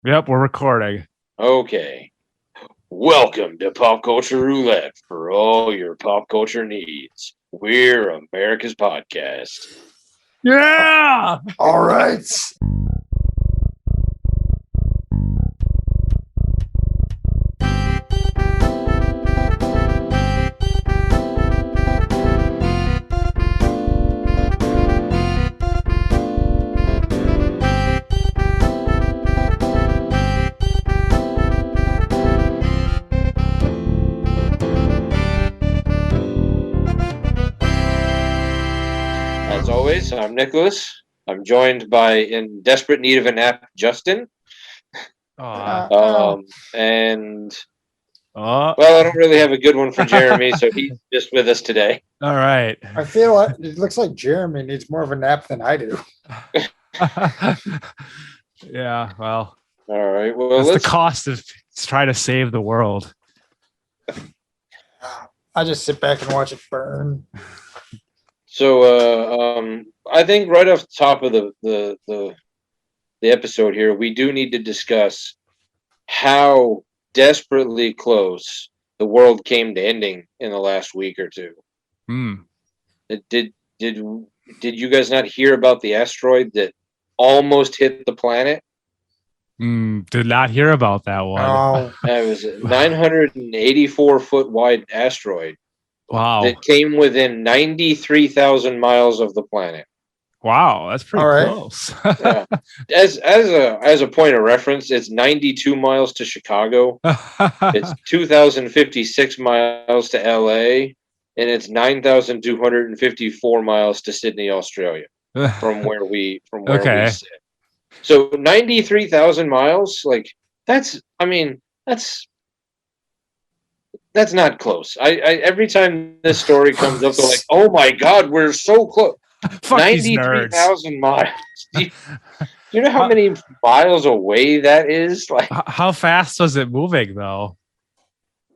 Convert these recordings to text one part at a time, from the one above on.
Yep, we're recording. Okay. Welcome to Pop Culture Roulette for all your pop culture needs. We're America's podcast. Yeah. All right. As always, I'm Nicholas. I'm joined by, in desperate need of a nap, Justin. And, Oh, well, I don't really have a good one for Jeremy, so he's just with us today. all right. I feel like it looks like Jeremy needs more of a nap than I do. Yeah, well, All right. Well, that's the let's. cost of trying to save the world. I just sit back and watch it burn. So, I think right off the top of the episode here, we do need to discuss how desperately close the world came to ending in the last week or two. Hmm. Did you guys not hear about the asteroid that almost hit the planet? Did not hear about that one. Oh, It was a 984 foot wide asteroid Wow. that came within 93,000 miles of the planet. Wow, that's pretty All right. close. Yeah. As a point of reference, it's 92 miles to Chicago. It's 2,056 miles to LA, and it's 9,254 miles to Sydney, Australia, from where we Okay. sit. So 93,000 miles, like that's not close. I every time this story comes up, they're like, "Oh my God, we're so close." Fuck these 93,000 nerds. miles. Do you know how many miles away that is? Like, How fast was it moving though?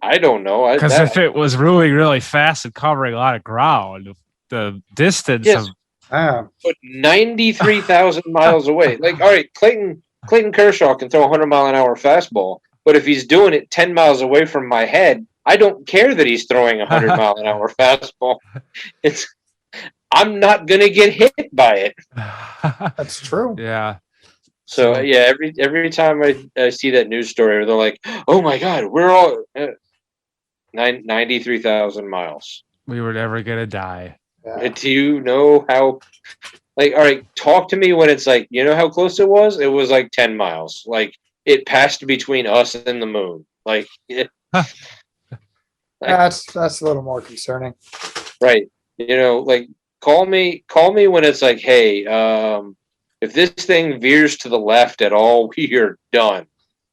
I don't know. Because if it was moving really fast and covering a lot of ground, the distance Yes. of But 93,000 miles away. Like, all right, Clayton Kershaw can throw a 100-mile-an-hour fastball, but if he's doing it 10 miles away from my head, I don't care that he's throwing a 100-mile-an-hour fastball. I'm not gonna get hit by it. that's true. Yeah. So yeah, every time I see that news story where they're like, "Oh my God, we're all 93,000 miles." We were never gonna die. Yeah. Do you know how? Like, all right, talk to me when it's like, you know how close it was? It was like 10 miles. Like, it passed between us and the moon. Like, That's a little more concerning. right? You know, like call me when it's like, hey, if this thing veers to the left at all, we are done.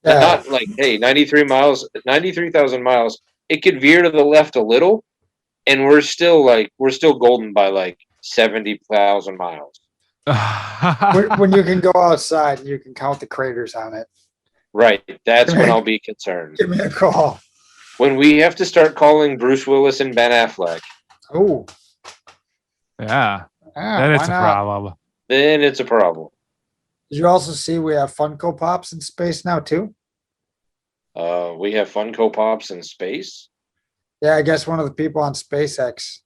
Yeah. Not like, hey, 93,000 miles. It could veer to the left a little, and we're still golden by like 70,000 miles. When you can go outside and you can count the craters on it, Right. That's when I'll be concerned. give me a call. When we have to start calling Bruce Willis and Ben Affleck, Oh, Yeah. yeah, Then it's why a not? problem. then it's a problem. Did you also see we have Funko Pops in space now too? We have Funko Pops in space. Yeah, I guess one of the people on SpaceX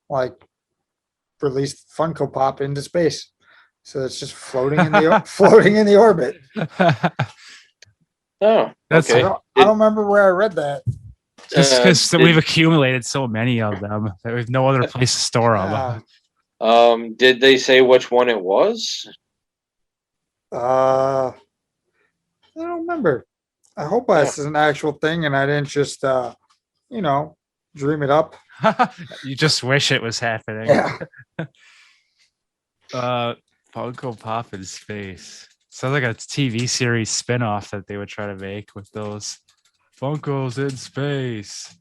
released Funko Pop into space, so it's just floating in the floating in the orbit. Oh, That's okay. I don't remember where I read that. just because Did- we've accumulated so many of them that we have no other place to store them. Did they say which one it was? I don't remember. I hope this is an actual thing and I didn't just dream it up. You just wish it was happening. Yeah. Funko Pop in space. Sounds like a TV series spinoff that they would try to make with those Funkos in space.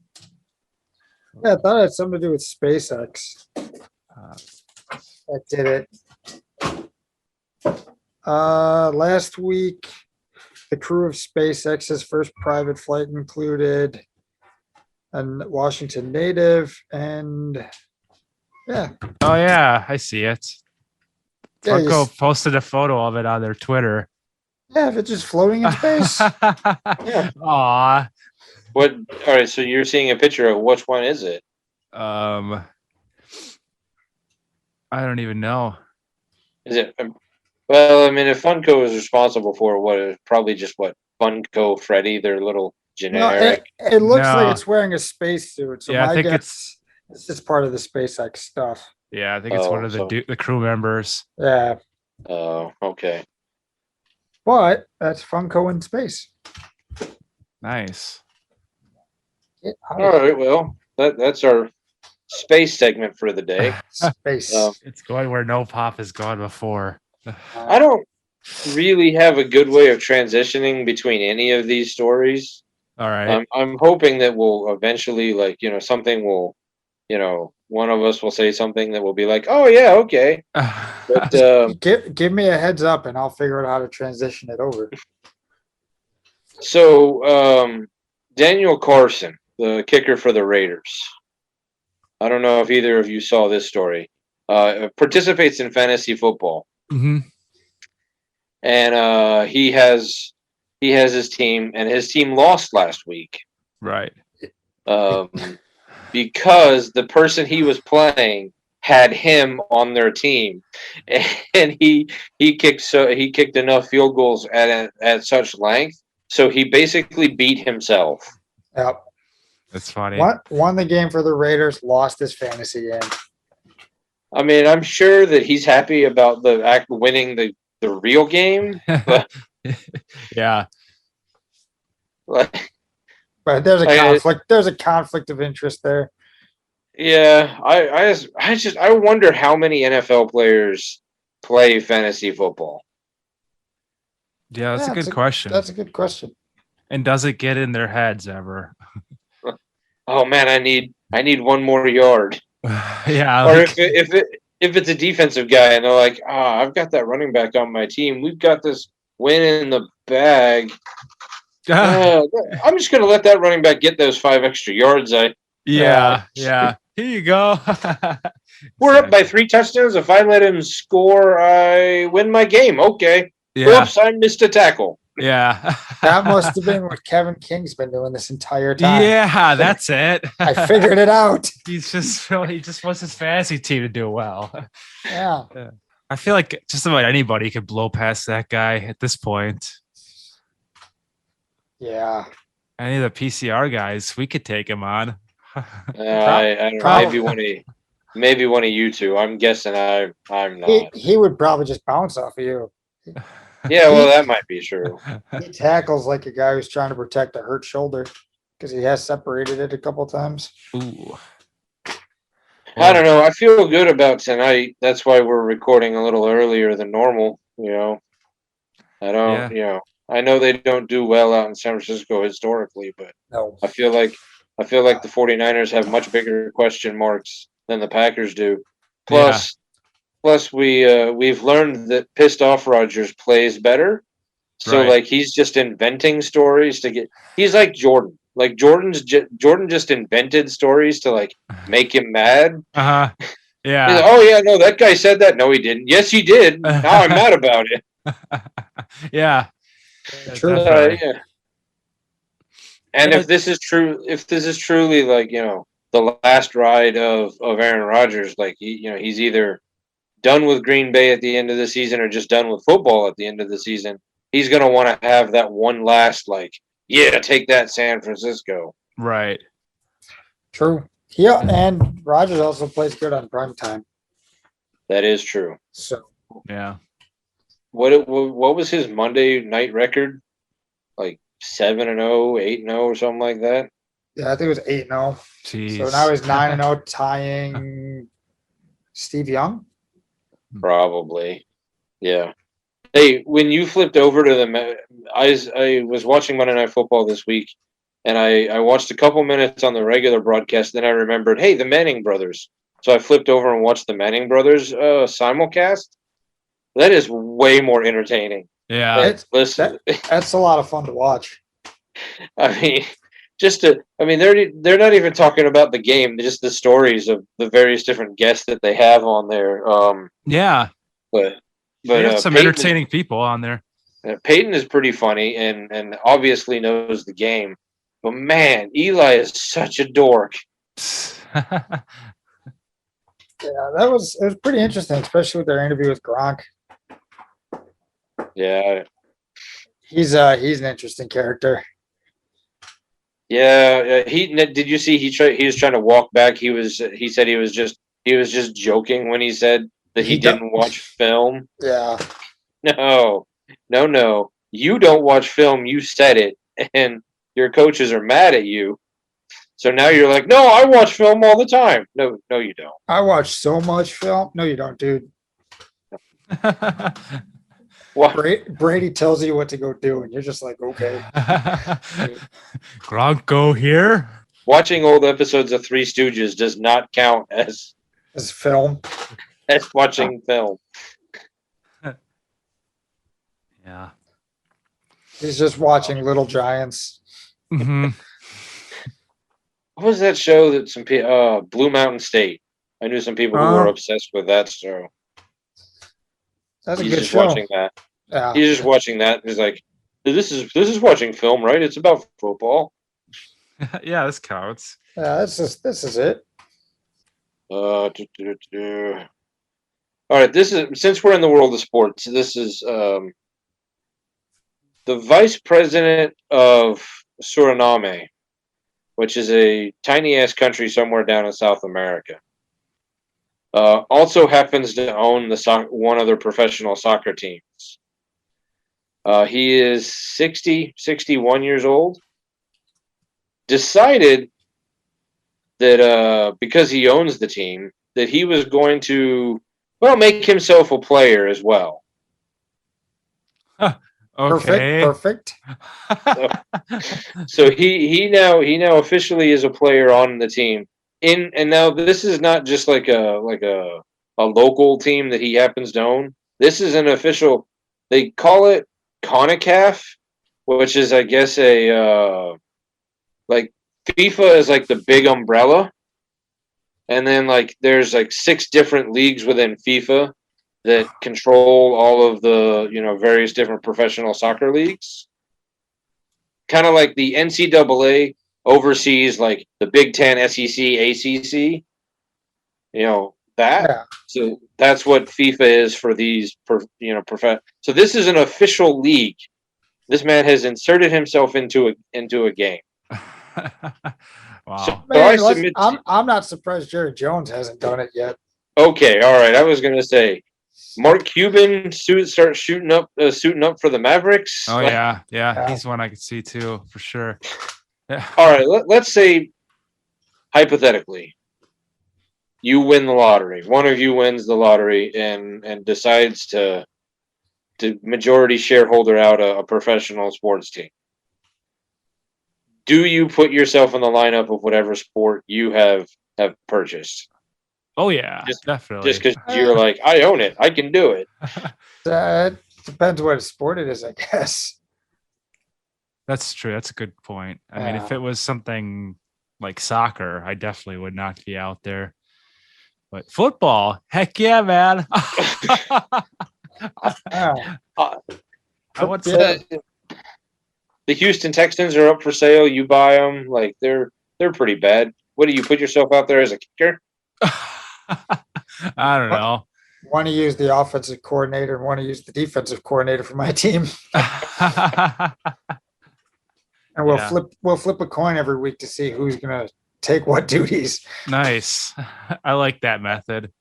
Yeah, I thought it had something to do with SpaceX. That did it. Last week, the crew of SpaceX's first private flight included a Washington native and yeah. Oh yeah, I see it. Yeah, Funko posted a photo of it on their Twitter. Yeah, if it's just floating in space. Yeah. Aw. What? All right. So you're seeing a picture of which one is it? I don't even know. Is it? Well, I mean, if Funko is responsible for what is probably just what Funko Freddy, their little No, generic. it looks like No. it's wearing a spacesuit. So Yeah, I my think guess it's just part of the SpaceX stuff. Yeah, I think it's one of the crew members. Yeah, Oh, okay. but that's Funko in space. Nice. All right. Well, that's our space segment for the day. Space. It's going where no pop has gone before. I don't really have a good way of transitioning between any of these stories. All right. I'm hoping that we'll eventually, like, something will, one of us will say something that will be like, oh yeah, okay. But Give me a heads up and I'll figure out how to transition it over. so Daniel Carson, the kicker for the Raiders. I don't know if either of you saw this story. Participates in fantasy football. Mm-hmm. And he has his team, and his team lost last week. Right. Because the person he was playing had him on their team, and he kicked enough field goals at such length, so he basically beat himself. Yep. That's funny. Won the game for the Raiders, lost his fantasy game. I mean, I'm sure that he's happy about winning the real game, but yeah. Like, but there's a conflict. There's a conflict of interest there. Yeah, I wonder how many NFL players play fantasy football. Yeah, that's a good question. That's a good question. And does it get in their heads ever? Oh man, I need one more yard. Yeah. Or if it's a defensive guy and they're like, I've got that running back on my team. We've got this win in the bag. I'm just gonna let that running back get those 5 extra yards. Yeah. Here you go. We're up by 3 touchdowns. If I let him score, I win my game. Okay. Yeah. Oops, I missed a tackle. Yeah. That must have been what Kevin King's been doing this entire time. Yeah, that's it. I figured it out. He just wants his fantasy team to do well. Yeah. I feel like just about anybody could blow past that guy at this point. Yeah. Any of the PCR guys, we could take him on. I don't know, maybe one of you two. I'm guessing I'm not. He would probably just bounce off of you. Yeah, well, that might be true. He tackles like a guy who's trying to protect a hurt shoulder because he has separated it a couple times. Ooh. I don't know. I feel good about tonight. That's why we're recording a little earlier than normal. I know they don't do well out in San Francisco historically, but no. I feel like the 49ers have much bigger question marks than the Packers do. Plus we've learned that pissed off Rodgers plays better. So right. Like he's just inventing stories to get. He's like Jordan. Like Jordan just invented stories to like make him mad. Yeah. Like, oh yeah, no, that guy said that. No, he didn't. Yes, he did. Now I'm mad about it. Yeah. True. Yeah. And if this is truly like the last ride of Aaron Rodgers, like he's either done with Green Bay at the end of the season or just done with football at the end of the season. He's gonna want to have that one last take that San Francisco. Right. True. Yeah, and Rodgers also plays good on prime time. That is true. So yeah. What was his Monday night record? Like 7-0, 8-0, or something like that. Yeah, I think it was 8-0. Jeez. So now he's 9-0, tying Steve Young. Probably. Yeah. Hey, when you flipped over to the, I was watching Monday Night Football this week, and I watched a couple minutes on the regular broadcast. Then I remembered, hey, the Manning brothers. So I flipped over and watched the Manning brothers simulcast. That is way more entertaining. Yeah, that's a lot of fun to watch. I mean, they're not even talking about the game, just the stories of the various different guests that they have on there. yeah, but they have some entertaining people on there. Peyton is pretty funny and obviously knows the game. But man, Eli is such a dork. Yeah, it was pretty interesting, especially with their interview with Gronk. Yeah. He's an interesting character. Yeah, did you see he was trying to walk back. He said he was just joking when he said that he didn't watch film. Yeah. No. No. You don't watch film, you said it, and your coaches are mad at you. So now you're like, "No, I watch film all the time." No, you don't. I watch so much film. No, you don't, dude. What? Brady tells you what to go do, and you're just like, okay. Gronk, go here. Watching old episodes of Three Stooges does not count as film. As watching film. Yeah. He's just watching Little Giants. Mm-hmm. What was that show that some people Blue Mountain State? I knew some people who were obsessed with that show. That's a He's good just show. watching that. Yeah. He's just watching that. He's like, this is watching film, right? It's about football. Yeah, this counts. Yeah, this is it. All right, this is since we're in the world of sports. This is the vice president of Suriname, which is a tiny ass country somewhere down in South America. Also happens to own one of their professional soccer teams. He is 61 years old. Decided that because he owns the team, that he was going to, make himself a player as well. Okay. Perfect. So he now officially is a player on the team. And now this is not just like a local team that he happens to own. This is an official. They call it CONCACAF, which is I guess a like FIFA is like the big umbrella, and then like there's like 6 different leagues within FIFA that control all of the various different professional soccer leagues. Kind of like the NCAA oversees like the Big Ten, SEC, ACC. That. Yeah. So that's what FIFA is for these. So this is an official league. This man has inserted himself into a game. Wow. So Man, I'm not surprised Jerry Jones hasn't done it yet. Okay, all right. I was gonna say, Mark Cuban starts suiting up for the Mavericks. Oh yeah. He's one I could see too for sure. Yeah. All right, let's say hypothetically, you win the lottery. One of you wins the lottery and decides to majority shareholder out a professional sports team. Do you put yourself in the lineup of whatever sport you have purchased? Oh yeah, definitely. Just because you're like, I own it, I can do it. Depends what sport it is, I guess. That's true. That's a good point. I mean, if it was something like soccer, I definitely would not be out there. But football, heck yeah, man. I would say the Houston Texans are up for sale. You buy them, like they're pretty bad. What do you put yourself out there as a kicker? I don't know. Want to use the offensive coordinator and want to use the defensive coordinator for my team. And we'll flip a coin every week to see who's gonna take what duties. Nice. I like that method.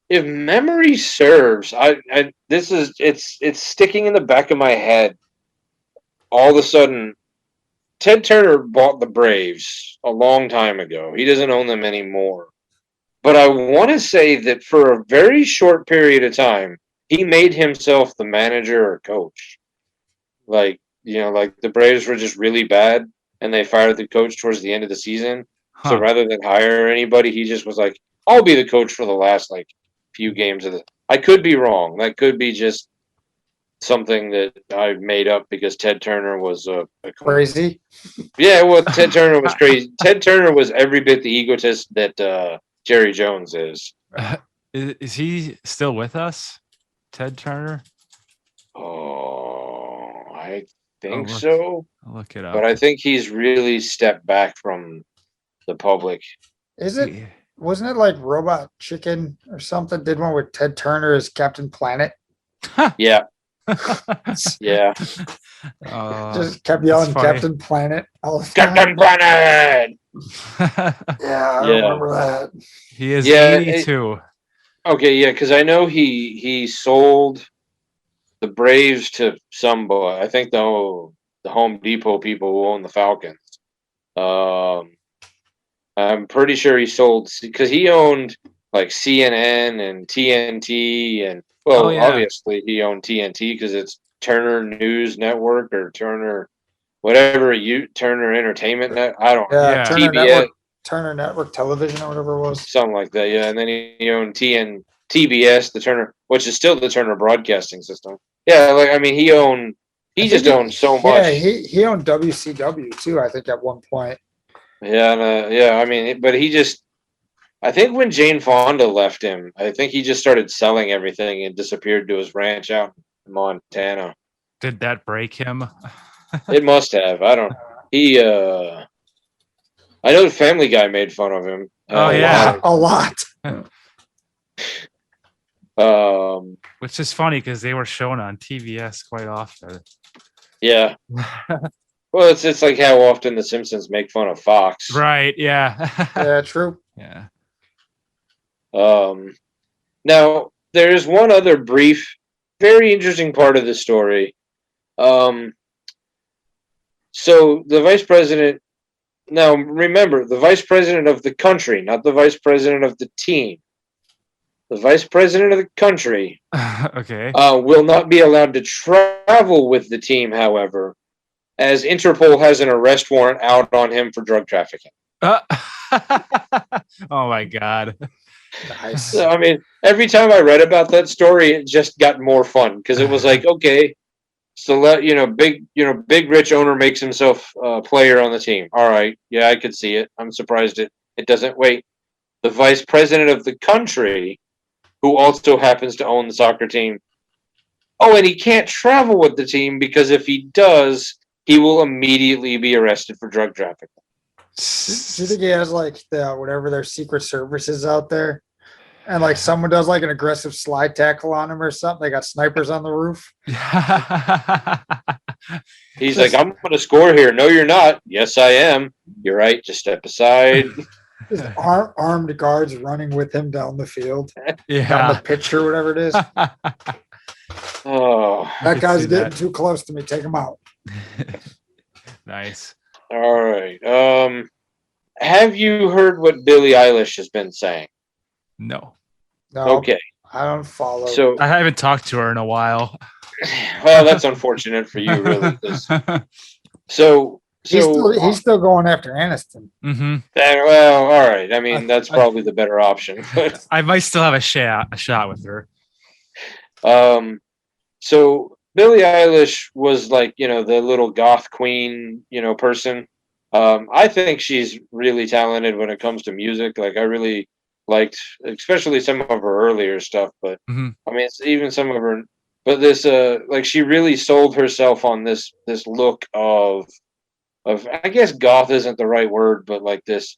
If memory serves, it's sticking in the back of my head. All of a sudden, Ted Turner bought the Braves a long time ago. He doesn't own them anymore. But I want to say that for a very short period of time, he made himself the manager or coach. Like the Braves were just really bad, and they fired the coach towards the end of the season. Huh. So rather than hire anybody, he just was like, I'll be the coach for the last few games of the. I could be wrong. That could be just something that I made up because Ted Turner was a crazy. Yeah, well, Ted Turner was crazy. Ted Turner was every bit the egotist that Jerry Jones is. Is he still with us, Ted Turner? Oh, think so. I'll look it up. But I think he's really stepped back from the public. Wasn't it like Robot Chicken or something? Did one with Ted Turner as Captain Planet? Yeah. Yeah. Just kept yelling Captain Planet all the time. Captain Planet! Yeah, I remember that. He is 82. Okay, yeah, because I know he sold the Braves to somebody. I think the Home Depot people who own the Falcons. I'm pretty sure he sold because he owned like CNN and TNT and obviously he owned TNT because it's Turner News Network or Turner whatever Turner Entertainment Net. I don't know. Yeah, Turner Network Television or whatever it was. Something like that, yeah. And then he owned TBS, the Turner, which is still the Turner Broadcasting System. Yeah, like I mean, he just owned so much. Yeah, he owned WCW too. I think at one point. Yeah, yeah. I mean, but I think when Jane Fonda left him, I think he just started selling everything and disappeared to his ranch out in Montana. Did that break him? It must have. I don't. I know the Family Guy made fun of him. A lot. Which is funny because they were shown on TBS quite often. Yeah. Well, it's like how often the Simpsons make fun of Fox. Right, yeah. Yeah, true. Yeah. Now, there's one other brief, very interesting part of the story. So the vice president, now remember, the vice president of the country, not the vice president of the team. The vice president of the country okay. Will not be allowed to travel with the team, however, as Interpol has an arrest warrant out on him for drug trafficking. Oh my God. Nice. So, I mean, every time I read about that story, it just got more fun because it was like, okay, so big rich owner makes himself a player on the team. All right, yeah, I could see it. I'm surprised it doesn't wait. The vice president of the country, who also happens to own the soccer team. Oh, and he can't travel with the team because if he does, he will immediately be arrested for drug trafficking. Do you think he has like whatever their secret services out there? And like someone does like an aggressive slide tackle on him or something. They got snipers on the roof. He's like, I'm going to score here. No, you're not. Yes, I am. You're right. Just step aside. Just armed guards running with him down the field. Yeah. Down the pitch or whatever it is. Oh, that guy's getting too close to me. Take him out. Nice. All right. Have you heard what Billie Eilish has been saying? No. Okay. I don't follow. So I haven't talked to her in a while. Well, that's unfortunate for you, really. So he's still going after Aniston. Mm-hmm. Well, all right. I mean, that's probably the better option. I might still have a shot with her. So Billie Eilish was like, the little goth queen, person. I think she's really talented when it comes to music. Like, I really liked, especially some of her earlier stuff. But I mean, it's even some of her. But this, like, she really sold herself on this look of I guess goth isn't the right word, but like this,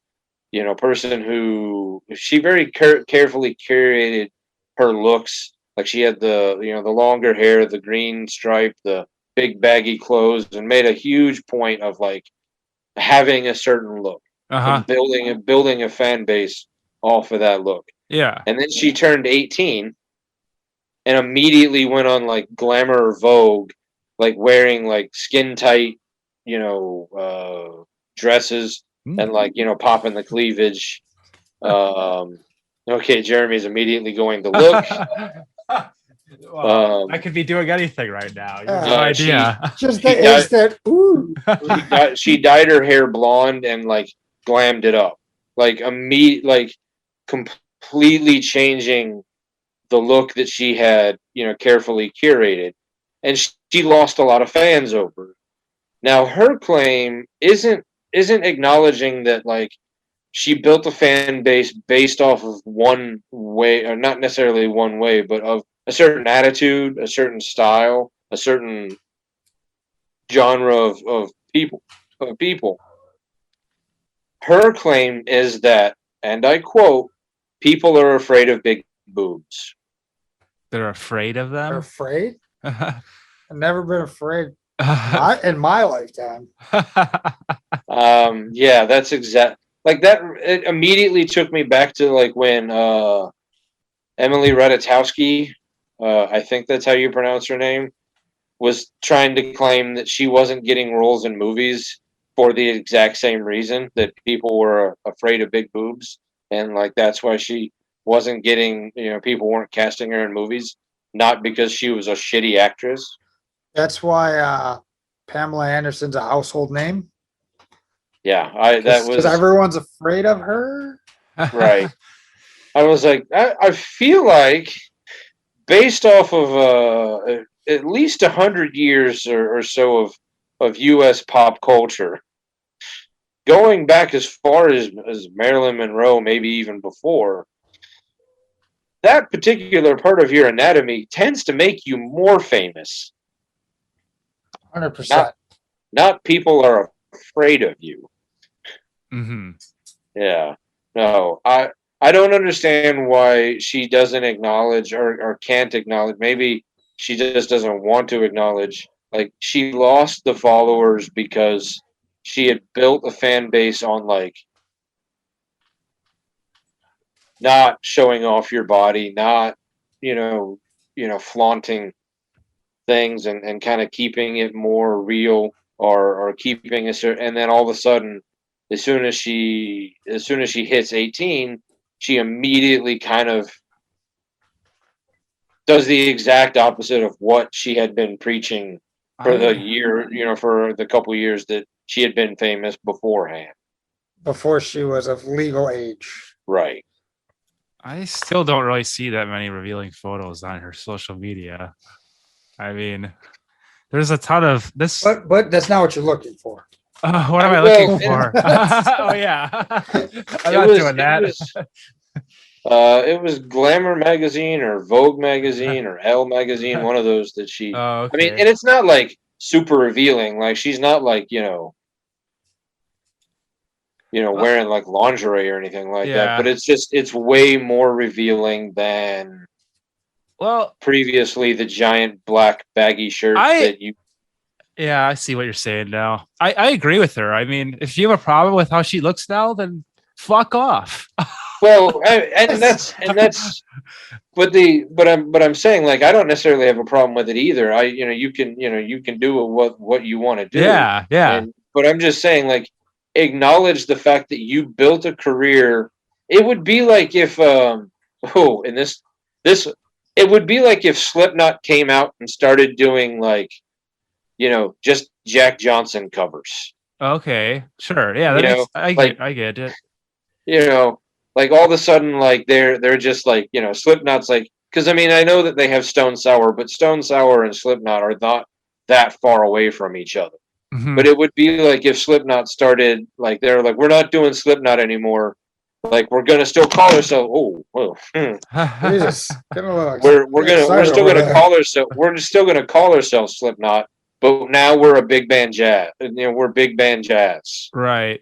person who she very carefully curated her looks. Like she had the longer hair, the green stripe, the big baggy clothes, and made a huge point of like having a certain look, and building a fan base off of that look. Yeah. And then she turned 18 and immediately went on like Glamour or Vogue, like wearing like skin tight, dresses and like, popping the cleavage. Okay, Jeremy's immediely going to look. Well, I could be doing anything right now. You have no idea. She dyed her hair blonde and like glammed it up, like completely changing the look that she had, carefully curated, and she lost a lot of fans over it. Now her claim isn't acknowledging that like she built a fan base based off of one way, or not necessarily one way, but of a certain attitude, a certain style, a certain genre of people. Her claim is that, and I quote, "People are afraid of big boobs." They're afraid of They're them. afraid? I've never been afraid in my lifetime. Yeah, that's exact. Like that, it immediately took me back to like when Emily Ratajkowski, I think that's how you pronounce her name, was trying to claim that she wasn't getting roles in movies for the exact same reason that people were afraid of big boobs, and like that's why she wasn't getting, people weren't casting her in movies, not because she was a shitty actress. That's why Pamela Anderson's a household name. Yeah, that Because was everyone's afraid of her. right. I was like, I feel like based off of at least 100 years or so of U.S. pop culture, going back as far as Marilyn Monroe, maybe even before, that particular part of your anatomy tends to make you more famous. 100%. Not people are afraid of you. Mm-hmm. Yeah. No, I don't understand why she doesn't acknowledge or can't acknowledge. Maybe she just doesn't want to acknowledge. Like she lost the followers because she had built a fan base on like not showing off your body, not you know, flaunting things and kind of keeping it more real or keeping a certain. And then all of a sudden, as soon as she hits 18, she immediately kind of does the exact opposite of what she had been preaching for the year, for the couple years that she had been famous beforehand. Before she was of legal age. Right. I still don't really see that many revealing photos on her social media. I mean, there's a ton of this. But that's not what you're looking for. What am I looking for? Oh yeah, I'm not doing that. It was Glamour magazine or Vogue magazine or Elle magazine, one of those that she. Oh, okay. I mean, and it's not like super revealing. Like she's not like wearing like lingerie or anything like that. But it's way more revealing than previously the giant black baggy shirt that you. Yeah, I see what you're saying now. I agree with her. I mean, if you have a problem with how she looks now, then fuck off. Well, and that's but I'm saying like I don't necessarily have a problem with it either. You can do what you want to do. Yeah. But I'm just saying like acknowledge the fact that you built a career. It would be like if it would be like if Slipknot came out and started doing like just Jack Johnson covers. Okay, sure. Yeah, I get it. Like all of a sudden, like they're just like Slipknot's like, because I mean I know that they have Stone Sour, but Stone Sour and Slipknot are not that far away from each other. Mm-hmm. But it would be like if Slipknot started like they're like, we're not doing Slipknot anymore. Like we're gonna still call ourselves. Jesus, we're still gonna call ourselves Slipknot, but now we're a big band jazz. We're big band jazz. Right.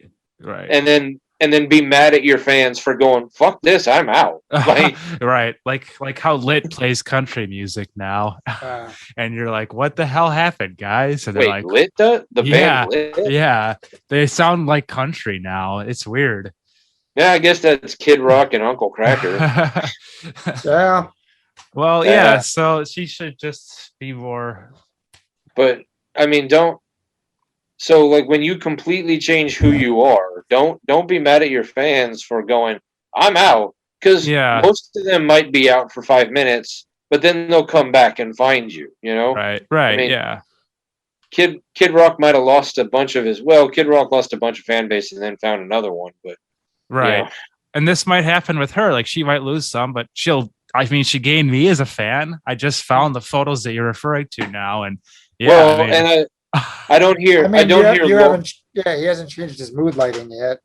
And then be mad at your fans for going, fuck this, I'm out. Like, right. Like how Lit plays country music now. And you're like, what the hell happened, guys? And they're like, Lit the band Lit? Yeah. They sound like country now. It's weird. Yeah, I guess that's Kid Rock and Uncle Kracker. Yeah. Well, yeah, so she should just be more. But I mean, so like when you completely change who you are, don't be mad at your fans for going, I'm out. Because most of them might be out for 5 minutes, but then they'll come back and find you, Right, I mean, yeah. Kid Rock might have lost a bunch of Kid Rock lost a bunch of fan base and then found another one, but right. And this might happen with her. Like she might lose some, but she gained me as a fan. I just found the photos that you're referring to now. And I don't hear. He hasn't changed his mood lighting yet.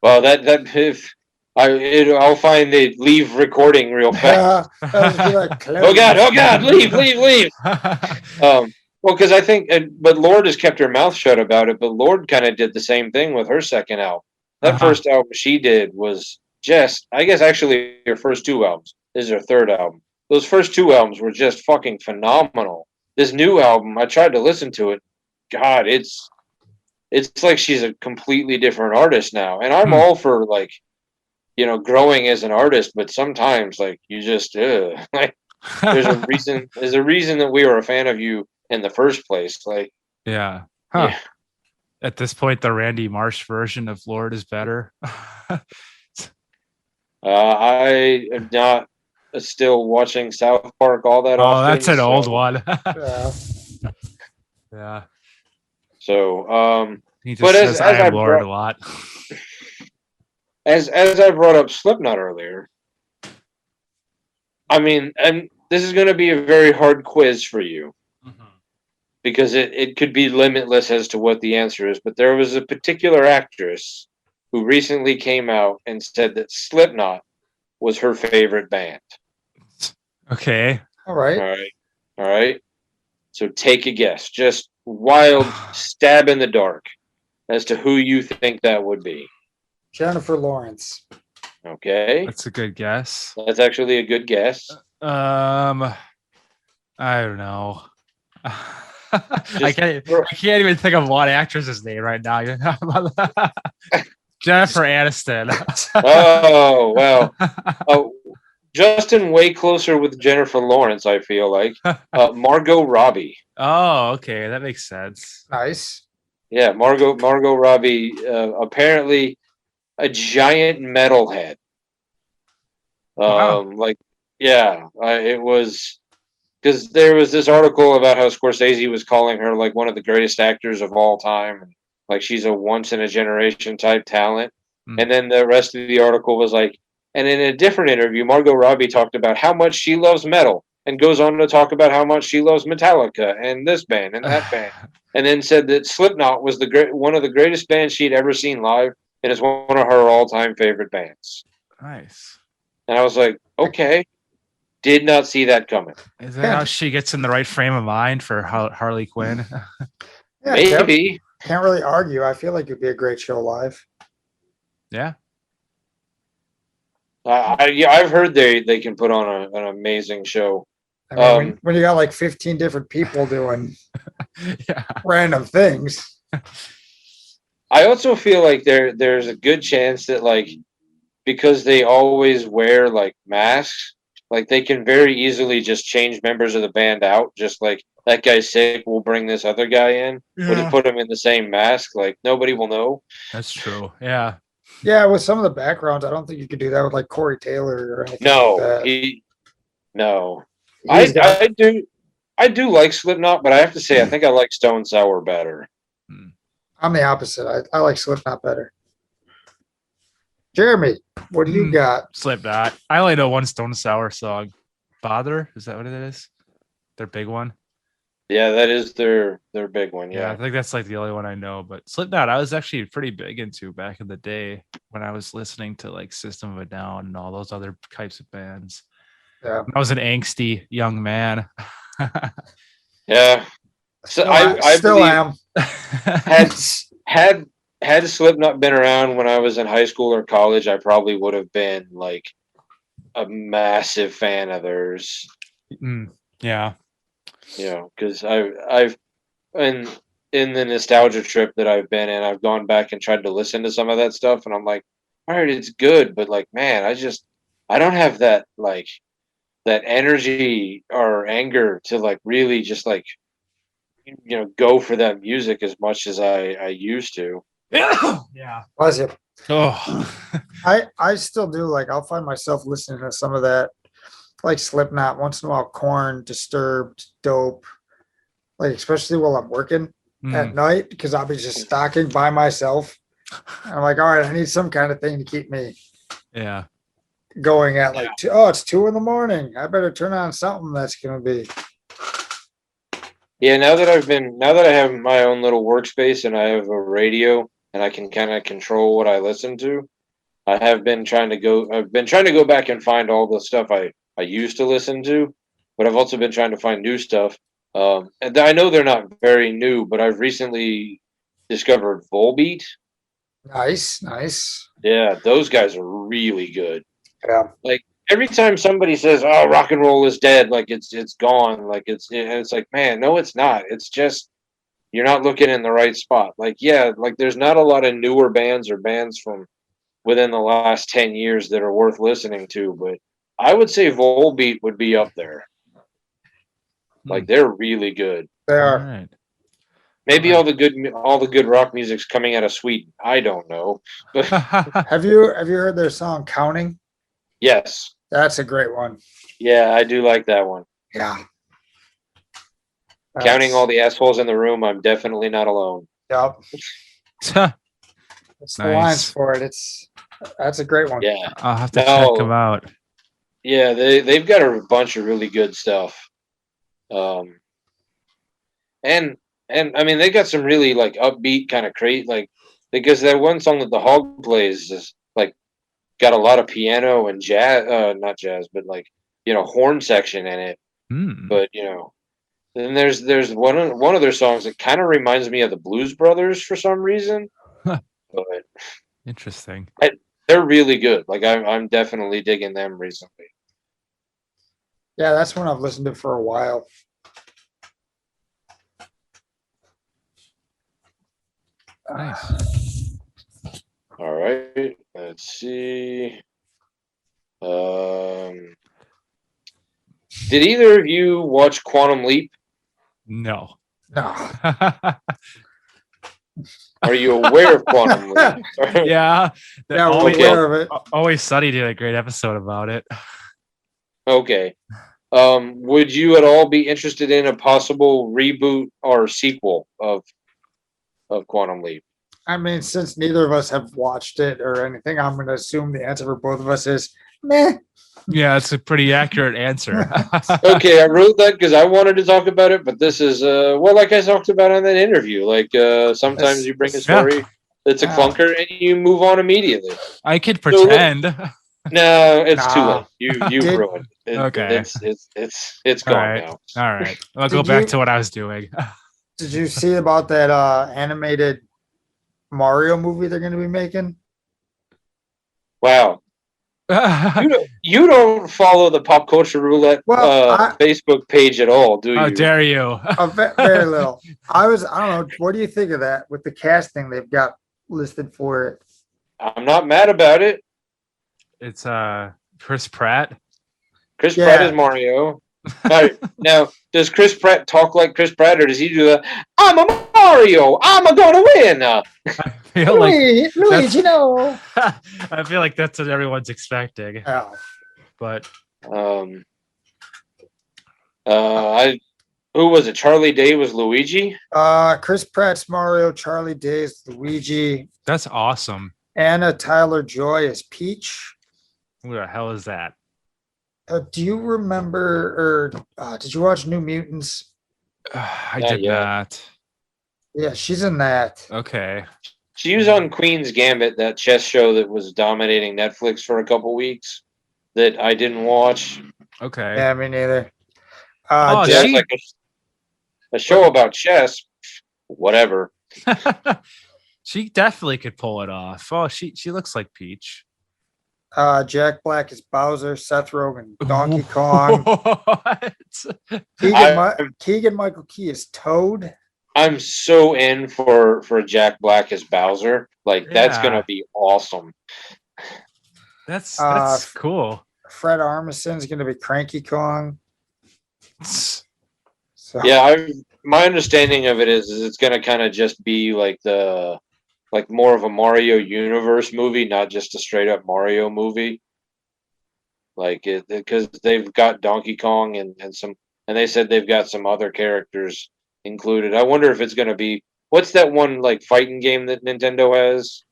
Well, I'll find the leave recording real fast. Like, oh God, leave. Well, because I think, but Lorde has kept her mouth shut about it. But Lorde kind of did the same thing with her second album. That first album she did was just, I guess, actually her first two albums. This is her third album. Those first two albums were just fucking phenomenal. This new album, I tried to listen to it. God, it's like she's a completely different artist now. And I'm all for like, growing as an artist, but sometimes like you just like there's a reason that we were a fan of you in the first place. Like, yeah. Yeah. At this point, the Randy Marsh version of Lorde is better. I am not still watching South Park all that often. Oh, that's an old one. Yeah. Yeah. So, He just but says I am Lorde a lot. As I brought up Slipknot earlier, I mean, and this is going to be a very hard quiz for you because it could be limitless as to what the answer is. But there was a particular actress who recently came out and said that Slipknot was her favorite band. Okay. All right. All right. So take a guess. Just wild stab in the dark as to who you think that would be. Jennifer Lawrence. Okay. That's a good guess. That's actually a good guess. I don't know. I can't even think of one actress's name right now. Jennifer Aniston. Oh, well. Oh, Justin way closer with Jennifer Lawrence, I feel like. Margot Robbie. Oh, okay. That makes sense. Nice. Yeah, Margot Robbie, apparently a giant metalhead. Wow. It was because there was this article about how Scorsese was calling her like one of the greatest actors of all time. Like she's a once in a generation type talent. And then the rest of the article was like, and in a different interview, Margot Robbie talked about how much she loves metal and goes on to talk about how much she loves Metallica and this band and that band. And then said that Slipknot was one of the greatest bands she'd ever seen live and is one of her all-time favorite bands. Nice. And I was like, okay. Did not see that coming. Is that how she gets in the right frame of mind for Harley Quinn? Yeah, maybe. Can't really argue. I feel like it'd be a great show live. Yeah. I've heard they can put on an amazing show. I mean, when you got like 15 different people doing random things. I also feel like there's a good chance that like because they always wear like masks, like they can very easily just change members of the band out. Just like that guy's sick, we'll bring this other guy in. We'll just put him in the same mask. Like nobody will know. That's true. Yeah. Yeah, with some of the backgrounds, I don't think you could do that with like Corey Taylor or anything. No, I do like Slipknot, but I have to say I think I like Stone Sour better. I'm the opposite. I like Slipknot better. Jeremy, what do you got? Slipknot. I only know one Stone Sour song. Bother? Is that what it is? Their big one? Yeah, that is their big one. Yeah, I think that's like the only one I know. But Slipknot, I was actually pretty big into back in the day when I was listening to like System of a Down and all those other types of bands. Yeah, I was an angsty young man. Yeah, so I still am. Had Slipknot been around when I was in high school or college, I probably would have been like a massive fan of theirs. Yeah. Because I've in the nostalgia trip that I've been in, I've gone back and tried to listen to some of that stuff, and I'm like, all right, it's good, but like, man, I don't have that like that energy or anger to like really just like go for that music as much as I used to. Yeah. Was it? Oh. I still do. Like, I'll find myself listening to some of that, like Slipknot, once in a while, Korn, Disturbed, Dope, like especially while I'm working at night, because I'll be just stocking by myself. I'm like, all right, I need some kind of thing to keep me going at like it's 2 a.m. I better turn on something that's gonna be. Yeah, now that I have my own little workspace and I have a radio and I can kind of control what I listen to, I've been trying to go back and find all the stuff I used to listen to, but I've also been trying to find new stuff. And I know they're not very new, but I've recently discovered Volbeat. Nice. Yeah, those guys are really good. Yeah. Like every time somebody says, "Oh, rock and roll is dead," like it's gone, like it's like, man, no, it's not. It's just you're not looking in the right spot. Like, yeah, like there's not a lot of newer bands or bands from within the last 10 years that are worth listening to, but I would say Volbeat would be up there. Like they're really good. They are. Right. Maybe all the good rock music's coming out of Sweden. I don't know. But Have you heard their song "Counting"? yes. That's a great one. Yeah, I do like that one. Yeah. Counting all the assholes in the room, I'm definitely not alone. Yep. It's the lines for it. That's a great one. Yeah. I'll have to check them out. Yeah, they've got a bunch of really good stuff. And I mean they got some really like upbeat kind of like because that one song that the Hog plays is like got a lot of piano and jazz, not jazz, but like horn section in it. But then there's one of their songs that kind of reminds me of the Blues Brothers for some reason. But interesting. They're really good. Like I'm definitely digging them recently. Yeah, that's one I've listened to for a while. Nice. All right. Let's see. Did either of you watch Quantum Leap? No. Are you aware of Quantum Leap? Yeah. We're aware of it. Always Sunny did a great episode about it. Okay. Would you at all be interested in a possible reboot or sequel of Quantum Leap? I mean, since neither of us have watched it or anything, I'm going to assume the answer for both of us is meh. Yeah, it's a pretty accurate answer. Okay, I wrote that because I wanted to talk about it, but this is like I talked about on that interview. Like sometimes you bring a story that's a clunker and you move on immediately. I could pretend. No, it's too late. You ruined it. Okay, it's gone now. All right, I'll go back to what I was doing. Did you see about that animated Mario movie they're going to be making? Wow. You don't follow the Pop Culture Roulette Facebook page at all, do you? How dare you? Very little. I don't know. What do you think of that with the casting they've got listed for it? I'm not mad about it. It's Chris Pratt. Chris Pratt is Mario. Now, does Chris Pratt talk like Chris Pratt, or does he do the "I'm a Mario, I'm gonna win"? I feel Luigi, no. I feel like that's what everyone's expecting. Oh. But who was it? Charlie Day was Luigi. Chris Pratt's Mario, Charlie Day's Luigi. That's awesome. Anna Taylor-Joy is Peach. Who the hell is that? Do you remember, or did you watch New Mutants? I did not. Yeah, she's in that. Okay. She was on Queen's Gambit, that chess show that was dominating Netflix for a couple weeks that I didn't watch. Okay. Yeah, me neither. Like a show about chess. Whatever. She definitely could pull it off. Oh, she looks like Peach. Jack Black is Bowser, Seth Rogen, Donkey Kong. Keegan Michael Key is Toad. I'm so in for Jack Black as Bowser. Like that's gonna be awesome. That's cool. Fred Armisen's gonna be Cranky Kong. So. Yeah, my understanding of it is it's gonna kind of just be like more of a Mario universe movie, not just a straight up Mario movie. Like it because they've got Donkey Kong and they said they've got some other characters included. I wonder if it's going to be what's that one like fighting game that Nintendo has?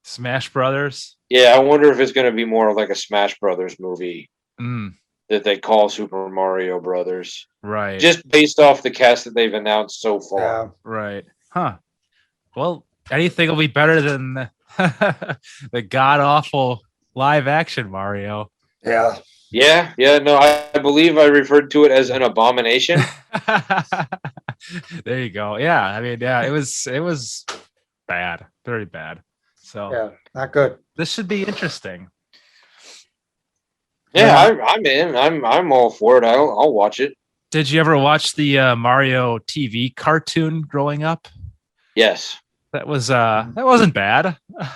Smash Brothers. Yeah, I wonder if it's going to be more like a Smash Brothers movie that they call Super Mario Brothers. Right. Just based off the cast that they've announced so far. Yeah. Right. Huh. Well, anything will be better than the god awful live action Mario. Yeah. Yeah, no, I believe I referred to it as an abomination. There you go. Yeah, I mean, yeah, it was bad, very bad. So Yeah, not good. this should be interesting. Yeah, I'm in. I'm all for it. I'll watch it. Did you ever watch the Mario TV cartoon growing up? Yes. That wasn't bad. A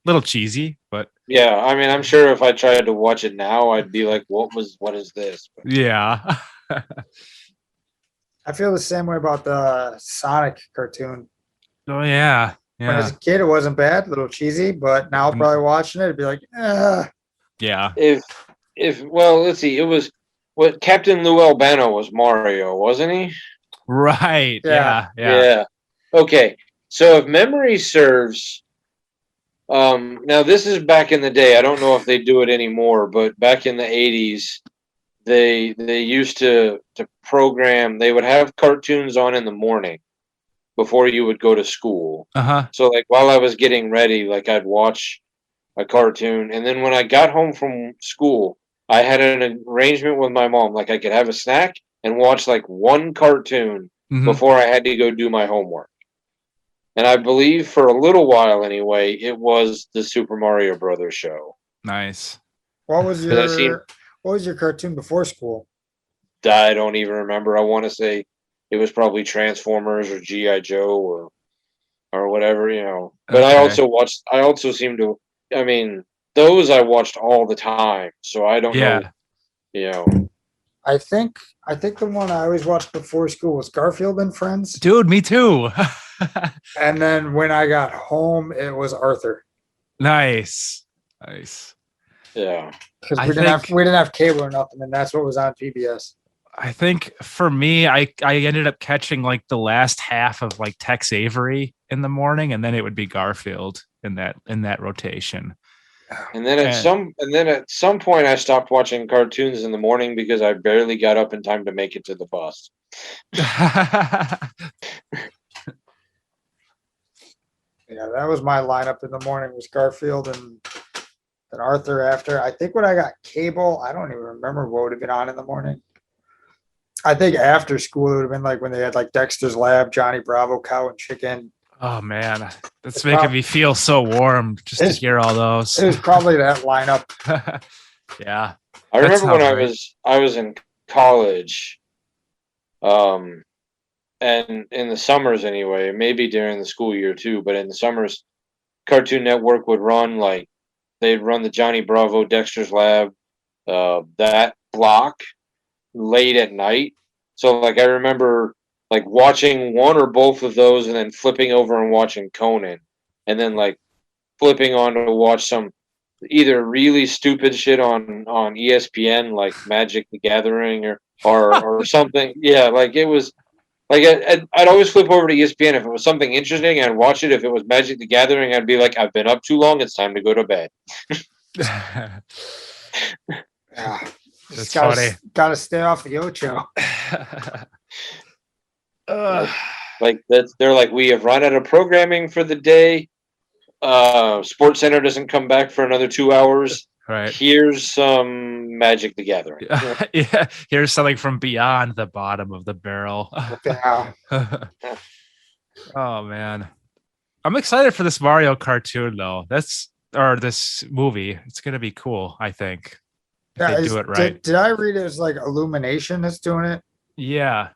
little cheesy, but Yeah, I mean, I'm sure if I tried to watch it now, I'd be like, what is this? But yeah. I feel the same way about the Sonic cartoon. Oh yeah. When as Yeah. a kid, it wasn't bad, a little cheesy, but now probably watching it, it'd be like, Yeah. Well, let's see, it was what Captain Lou Albano was Mario, wasn't he? Right. Yeah. Yeah. Okay. So if memory serves, now this is back in the day. I don't know if they do it anymore, but back in the 80s, they used to program. They would have cartoons on in the morning before you would go to school. Uh-huh. So like while I was getting ready, like I'd watch a cartoon, and then when I got home from school, I had an arrangement with my mom, like I could have a snack and watch like one cartoon before I had to go do my homework. And I believe for a little while anyway, it was the Super Mario Brothers show. Nice. what was 'Cause I seen, your cartoon before school? I don't even remember. I want to say it was probably Transformers or GI Joe or whatever, you know. But I Okay. also watched. I also seem to. I mean, those I watched all the time, so I don't know. Yeah. You know, I think the one I always watched before school was Garfield and Friends. Dude, me too. And then when I got home, it was Arthur. Nice. yeah. Because we didn't have cable or nothing, and that's what was on PBS. I think for me, I ended up catching like the last half of like Tex Avery in the morning, and then it would be Garfield in that rotation. And then at some point, I stopped watching cartoons in the morning because I barely got up in time to make it to the bus. Yeah, that was my lineup in the morning was Garfield and Arthur after. I think when I got cable, I don't even remember what would have been on in the morning. I think after school it would have been like when they had like Dexter's Lab, Johnny Bravo, Cow and Chicken. Oh man, that's making me feel so warm just to hear all those. It was probably that lineup. Yeah. I remember when I was in college, and in the summers anyway, maybe during the school year too, but in the summers, Cartoon Network would run like they'd run the Johnny Bravo, Dexter's Lab, that block late at night. So like I remember like watching one or both of those and then flipping over and watching Conan, and then like flipping on to watch some either really stupid shit on ESPN like Magic the Gathering or something. Yeah, like it was like I'd always flip over to ESPN if it was something interesting. I'd watch it. If it was Magic the Gathering, I'd be like, I've been up too long. It's time to go to bed. Yeah. That's funny. Gotta stay off the Ocho. Like they're like, we have run out of programming for the day. Sports Center doesn't come back for another 2 hours. Right. Here's some Magic the Gathering. Yeah. Here's something from beyond the bottom of the barrel. Yeah. Oh man. I'm excited for this Mario cartoon though. Or this movie. It's gonna be cool, I think. Yeah, they do it right. Did I read it as like Illumination that's doing it? Yeah.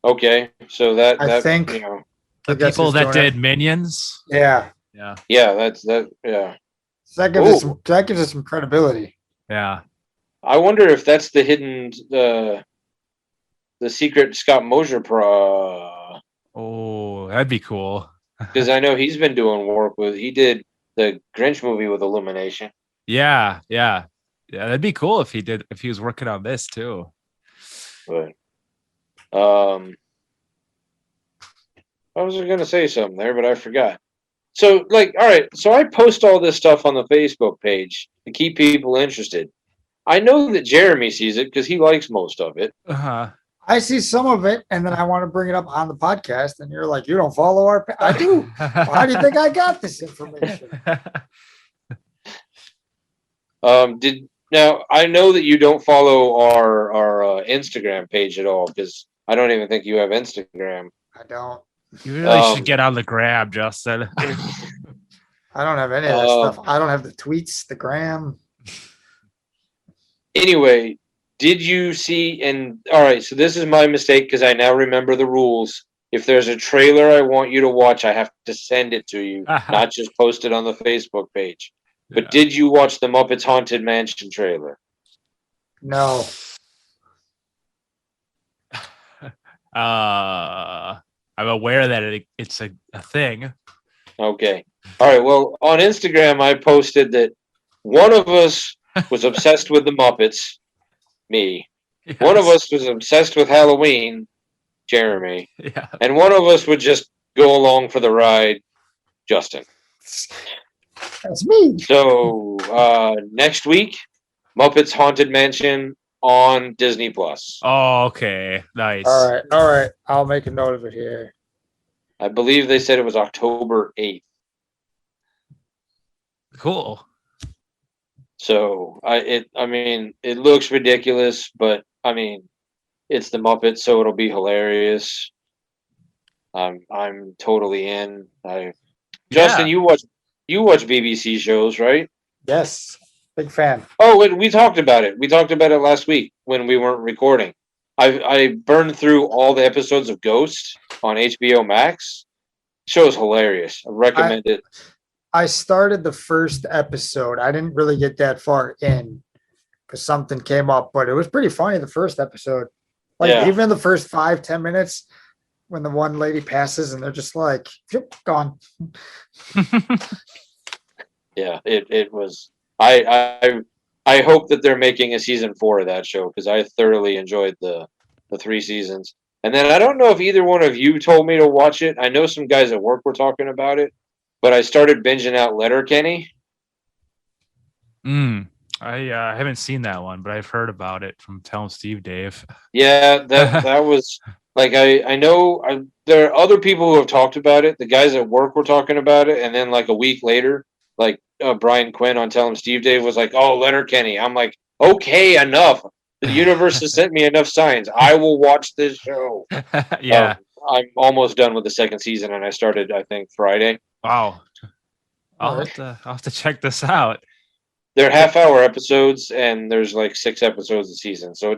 Okay, so that I think you know, the people that did Minions. Yeah. Yeah. that's that. Yeah, So that gives us some credibility. Yeah. I wonder if that's the hidden the secret Scott Mosier Oh, that'd be cool. because I know he's been doing work he did the Grinch movie with Illumination. Yeah. That'd be cool if he was working on this too. But I was going to say something there, but I forgot. So, like, all right, so I post all this stuff on the Facebook page to keep people interested. I know that Jeremy sees it because he likes most of it. Uh-huh. I see some of it, and then I want to bring it up on the podcast, and you're like, you don't follow our I do. How do you think I got this information? Now I know that you don't follow our Instagram page at all because I don't even think you have Instagram. I don't. You really should get on the grab, Justin. I don't have any of that stuff. I don't have the tweets, the gram. Anyway, did you see? And all right, so this is my mistake because I now remember the rules. If there's a trailer I want you to watch, I have to send it to you, not just post it on the Facebook page. But did you watch the Muppets Haunted Mansion trailer? No. I'm aware that it's a thing. Okay. All right. Well, on Instagram, I posted that one of us was obsessed with the Muppets, me. Yes. One of us was obsessed with Halloween, Jeremy. Yeah. And one of us would just go along for the ride, Justin. That's me. So next week, Muppets Haunted Mansion on Disney Plus. Oh, okay. Nice. All right. I'll make a note of it here. I believe they said it was October 8th. Cool. So it looks ridiculous, but I mean, it's the Muppets, so it'll be hilarious. I'm totally in. Justin, you watch BBC shows, right? Yes, big fan. Oh, we talked about it. We talked about it last week when we weren't recording. I burned through all the episodes of Ghost on HBO Max. The show is hilarious. I recommend it. I started the first episode. I didn't really get that far in because something came up, but it was pretty funny the first episode. Even the first 5-10 minutes when the one lady passes and they're just like, yep, gone. Yeah, it was. I hope that they're making a season 4 of that show because I thoroughly enjoyed the 3 seasons. And then I don't know if either one of you told me to watch it. I know some guys at work were talking about it, but I started binging out Letterkenny. I haven't seen that one, but I've heard about it from Tell 'em Steve Dave. Yeah, that was like I know there are other people who have talked about it. The guys at work were talking about it, and then like a week later, like Brian Quinn on Tell 'em Steve Dave was like, "Oh, Letterkenny." I'm like, "Okay, enough. The universe has sent me enough signs. I will watch this show." Yeah, I'm almost done with the second season, and I started, I think, Friday. Wow, I'll have to check this out. They're half-hour episodes, and there's like 6 episodes a season, so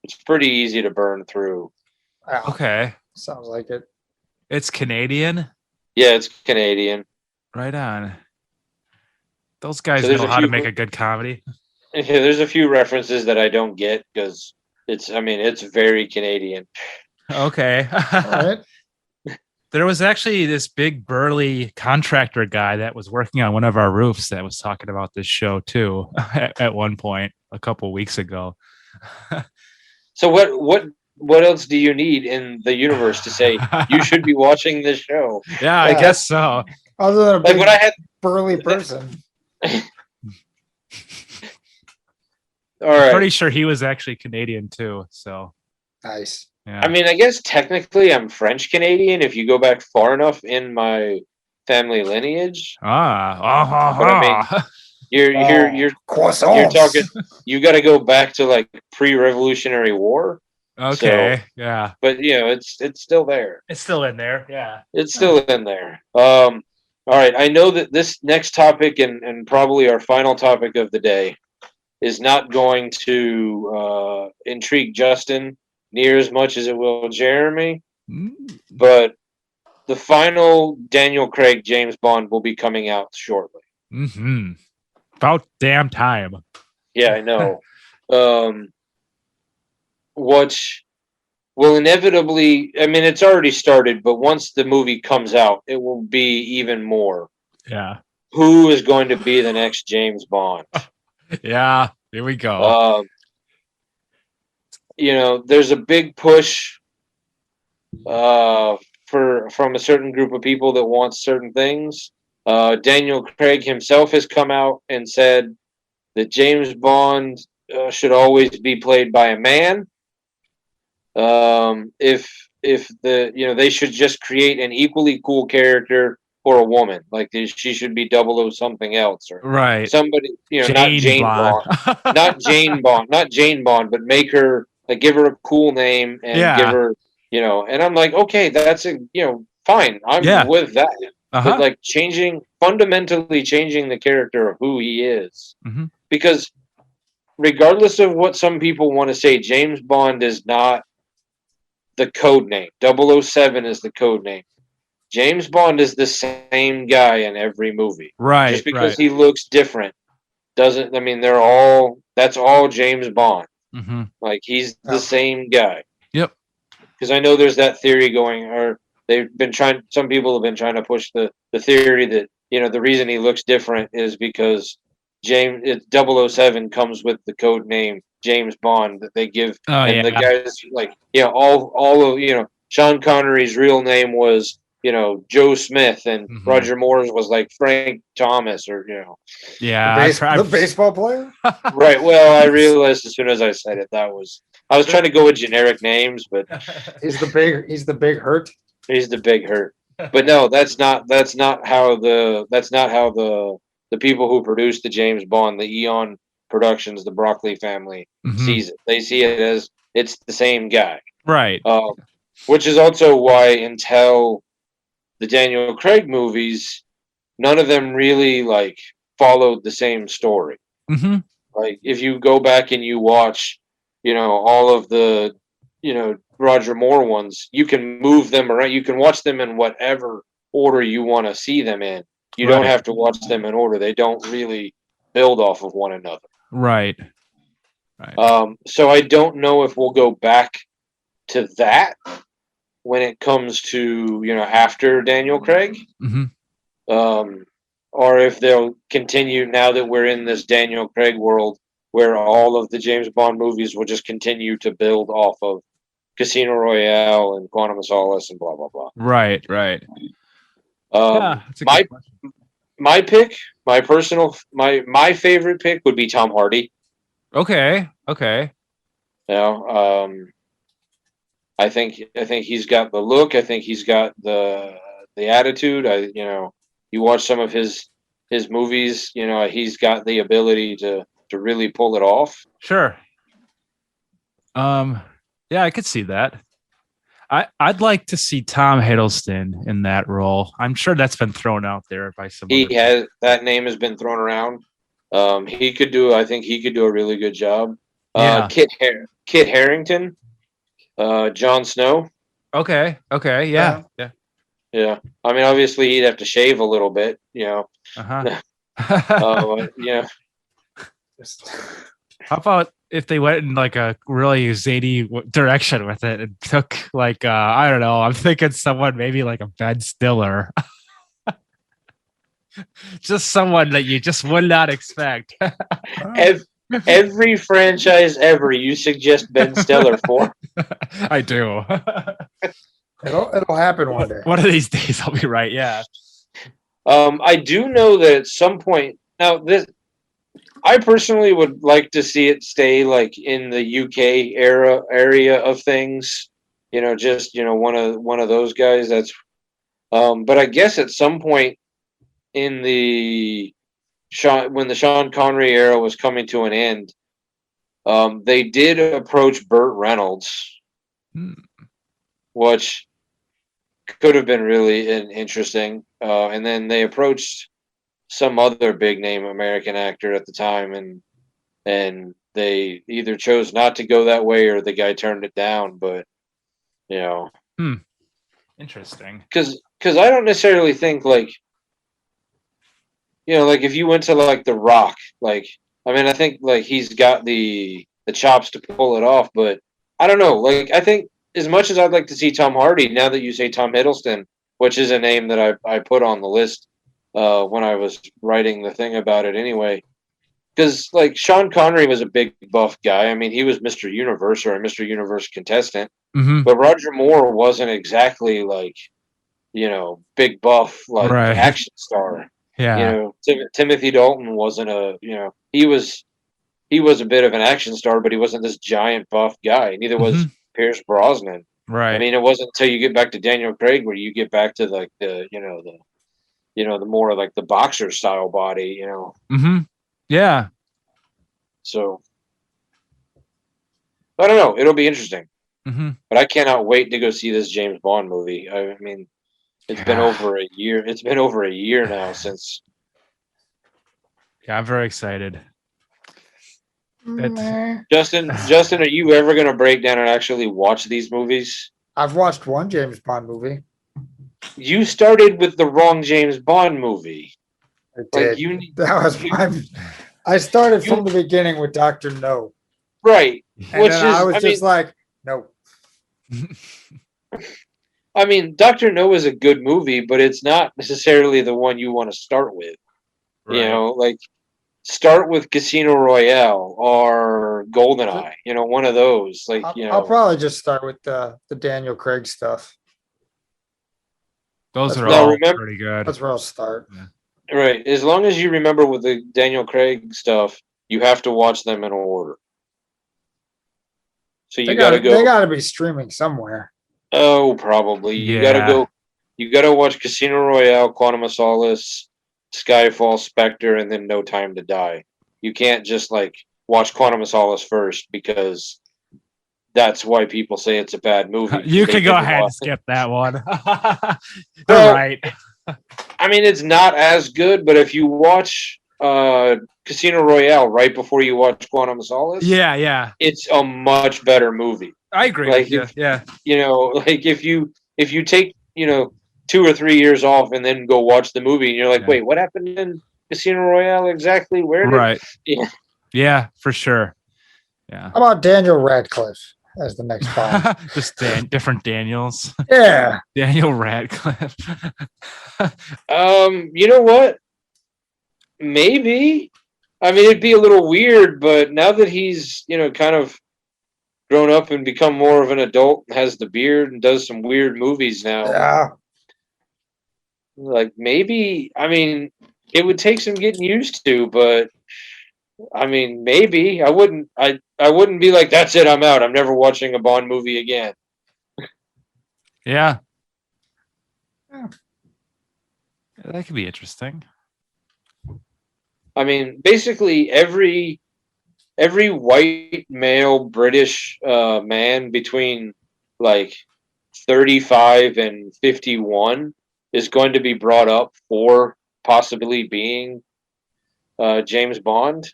it's pretty easy to burn through. Wow. Okay, Sounds like it. It's Canadian. Yeah, it's Canadian. Right on. Those guys know how to make a good comedy. Yeah, there's a few references that I don't get because it's very Canadian. Okay. All right. There was actually this big burly contractor guy that was working on one of our roofs that was talking about this show too at one point a couple weeks ago. So what else do you need in the universe to say you should be watching this show? Yeah, I guess so. Other than a big burly person. All right. I'm pretty sure he was actually Canadian too. So nice. Yeah. I mean, I guess technically I'm French Canadian if you go back far enough in my family lineage. But I mean, you're talking. You got to go back to like pre-Revolutionary War. Okay. So, yeah. But it's still there. It's still in there. Yeah. It's still in there. All right. I know that this next topic and probably our final topic of the day is not going to intrigue Justin near as much as it will Jeremy. But the final Daniel Craig James Bond will be coming out shortly. Mm-hmm. About damn time. Yeah, I know. Which will inevitably, I mean, it's already started, but once the movie comes out, it will be even more. Yeah. Who is going to be the next James Bond? Yeah, here we go. There's a big push from a certain group of people that wants certain things. Daniel Craig himself has come out and said that James Bond should always be played by a man. If they should just create an equally cool character for a woman. Like she should be 00 something else or somebody, not Jane Bond, not Jane Bond, not Jane Bond, but make her like give her a cool name and give her, and I'm like, okay, that's fine. I'm with that. But like fundamentally changing the character of who he is, because regardless of what some people want to say, James Bond is not the code name. 007 is the code name. James Bond is the same guy in every movie. Right. Just because he looks different doesn't, I mean, that's all James Bond. Like, he's the same guy. Yep. Because I know there's that theory going, or some people have been trying to push the theory that, the reason he looks different is because 007 comes with the code name James Bond that they give. The guys, like, all of, Sean Connery's real name was, Joe Smith, and Roger Moore's was like Frank Thomas, or the baseball player. Right. Well, I realized as soon as I said it, I was trying to go with generic names, but he's the big hurt. He's the big hurt. But no, that's not how the people who produced the James Bond, the Eon Productions, the Broccoli family sees it. They see it as it's the same guy. Right. Which is also why until the Daniel Craig movies, none of them really like followed the same story. Like if you go back and you watch, all of the, Roger Moore ones, you can move them around. You can watch them in whatever order you want to see them in. You don't have to watch them in order. They don't really build off of one another. Right. So I don't know if we'll go back to that when it comes to, after Daniel Craig, or if they'll continue now that we're in this Daniel Craig world where all of the James Bond movies will just continue to build off of Casino Royale and Quantum of Solace and blah, blah, blah. Right. My pick, my favorite pick would be Tom Hardy. Okay. I think he's got the look. I think he's got the attitude. You watch some of his movies. He's got the ability to really pull it off. Sure. Yeah, I could see that. I'd like to see Tom Hiddleston in that role. I'm sure that's been thrown out there by some. That name has been thrown around. I think he could do a really good job. Kit Harington. Jon Snow. Okay. Yeah. I mean, obviously he'd have to shave a little bit, How about if they went in like a really zany direction with it and took like I don't know, I'm thinking someone maybe like a Ben Stiller. Just someone that you just would not expect. Every franchise ever you suggest Ben Stiller for. I do. It'll happen one day. One of these days I'll be right. Yeah. I do know that at some point now I personally would like to see it stay like in the UK area of things. Just one of those guys. That's but I guess at some point in when the Sean Connery era was coming to an end, they did approach Burt Reynolds, which could have been really interesting. And then they approached some other big name American actor at the time, and they either chose not to go that way or the guy turned it down. But interesting. Because I don't necessarily think like. Like if you went to like The Rock, like, I mean, I think like he's got the chops to pull it off, but I don't know. Like, I think as much as I'd like to see Tom Hardy, now that you say Tom Hiddleston, which is a name that I put on the list when I was writing the thing about it anyway, because like Sean Connery was a big buff guy. I mean, he was Mr. Universe or a Mr. Universe contestant, but Roger Moore wasn't exactly like, big buff like action star. Yeah. Timothy Dalton wasn't he was a bit of an action star, but he wasn't this giant buff guy. Neither was Pierce Brosnan. Right. I mean, it wasn't until you get back to Daniel Craig where you get back to like the the more like the boxer style body, Yeah. So I don't know. It'll be interesting. But I cannot wait to go see this James Bond movie. I mean, it's been over a year. It's been over a year now since. Yeah, I'm very excited. Justin, are you ever going to break down and actually watch these movies? I've watched one James Bond movie. You started with the wrong James Bond movie. I started from the beginning with Dr. No. Right. And then I was just like, no. I mean, Dr. No is a good movie, but it's not necessarily the one you want to start with. Right. Like start with Casino Royale or GoldenEye, one of those. Like, I'll probably just start with the Daniel Craig stuff. Those are all pretty good. That's where I'll start. Yeah. Right. As long as you remember with the Daniel Craig stuff, you have to watch them in order. So you got to go. They got to be streaming somewhere. Oh, probably. You got to go. You got to watch Casino Royale, Quantum of Solace, Skyfall, Spectre, and then No Time to Die. You can't just like watch Quantum of Solace first because that's why people say it's a bad movie. You can go ahead and skip that one. Well, right. I mean, it's not as good, but if you watch Casino Royale right before you watch Quantum of Solace, it's a much better movie. I agree. Like, with you. Like if you take 2 or 3 years off and then go watch the movie, and you're like, wait, what happened in Casino Royale exactly? Where did? Right. Yeah, for sure. Yeah. How about Daniel Radcliffe as the next Bond? Just different Daniels. Yeah. Daniel Radcliffe. You know what? Maybe. I mean, it'd be a little weird, but now that he's, kind of grown up and become more of an adult and has the beard and does some weird movies now. Yeah. Like maybe, I mean, it would take some getting used to, but I mean, maybe I wouldn't be like, that's it, I'm out. I'm never watching a Bond movie again. Yeah. That could be interesting. I mean, basically every white male British man between like 35 and 51 is going to be brought up for possibly being James Bond.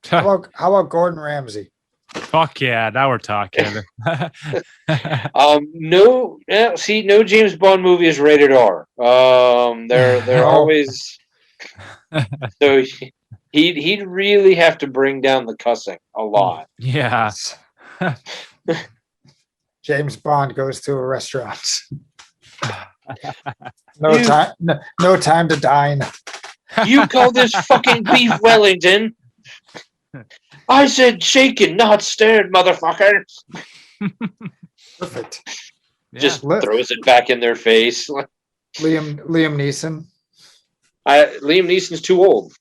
How about Gordon Ramsay? Fuck yeah, now we're talking. No James Bond movie is rated R. They're always so he'd really have to bring down the cussing a lot. Yeah. James Bond goes to a restaurant. No time to dine. You call this fucking beef Wellington? I said shaken, not stirred, motherfucker. Perfect. Just throws it back in their face. Liam Neeson. Liam Neeson's too old.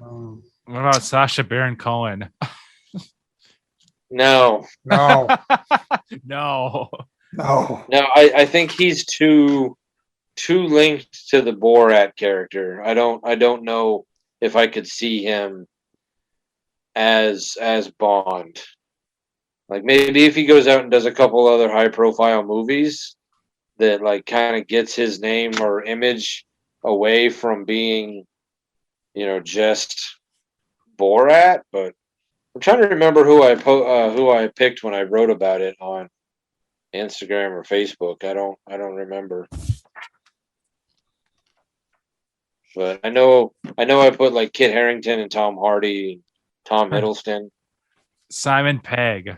What about Sacha Baron Cohen? No. No. I think he's too linked to the Borat character. I don't know if I could see him as Bond. Like maybe if he goes out and does a couple other high profile movies that like kind of gets his name or image away from being, just Borat. But I'm trying to remember who I picked when I wrote about it on Instagram or Facebook. I don't remember. But I know I put like Kit Harington and Tom Hardy, Tom Hiddleston, Simon Pegg.